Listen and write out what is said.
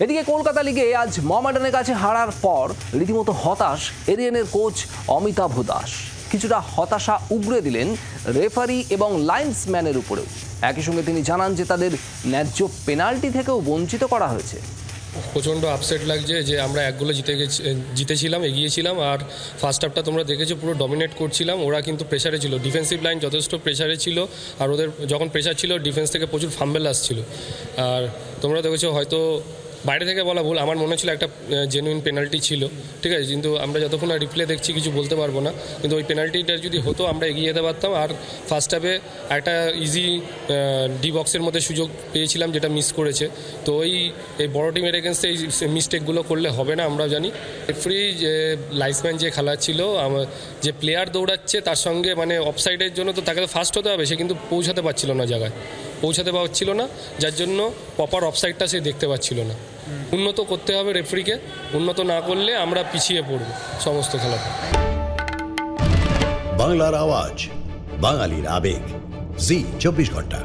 এদিকে কলকাতা লিগে আজ মোহামেডানের কাছে হারার পর রীতিমতো হতাশ এরিয়ানের কোচ অমিতাভ দাস। কিছুটা হতাশা উগরে দিলেন রেফারি এবং লাইন্সম্যানের উপরেও। একই সঙ্গে তিনি জানান যে তাদের ন্যায্য পেনাল্টি থেকেও বঞ্চিত করা হয়েছে। প্রচণ্ড আপসেট লাগছে যে আমরা এক গোলে জিতেছিলাম, এগিয়েছিলাম, আর ফার্স্ট হাফটা তোমরা দেখেছো পুরো ডমিনেট করছিলাম। ওরা কিন্তু প্রেশারে ছিল, ডিফেন্সিভ লাইন যথেষ্ট প্রেশারে ছিল, আর ওদের যখন প্রেশার ছিল ডিফেন্স থেকে প্রচুর ফাম্বেল আসছিল। আর তোমরা দেখেছো, হয়তো বাইরে থেকে বলা ভুল, আমার মনে ছিল একটা জেনুইন পেনাল্টি ছিল, ঠিক আছে, কিন্তু আমরা যতক্ষণ আর রিপ্লে দেখছি কিছু বলতে পারবো না। কিন্তু ওই পেনাল্টিটা যদি হতো আমরা এগিয়ে যেতে পারতাম। আর ফার্স্ট হাফে একটা ইজি ডি বক্সের মধ্যে সুযোগ পেয়েছিলাম যেটা মিস করেছে। তো এই বড় টিমের এগেনস্টে এই মিস্টেকগুলো করলে হবে না, আমরা জানি। রেফারি যে লাইন্সম্যান যে খেলাচ্ছিল, যে প্লেয়ার দৌড়াচ্ছে তার সঙ্গে মানে অফসাইডের জন্য তো তাকে তো ফার্স্ট হতে হবে, সে কিন্তু পৌঁছাতে পারছিল না, জায়গায় পৌঁছাতে পারছিল না, যার জন্য প্রপার অফসাইডটা সে দেখতে পাচ্ছিল না। উন্নত করতে হবে রেফারিকে, উন্নত না করলে আমরা পিছিয়ে পড়ব সমস্ত খেলাতে। বাংলার আওয়াজ, বাঙালির আবেগ, জি 24 ঘন্টা।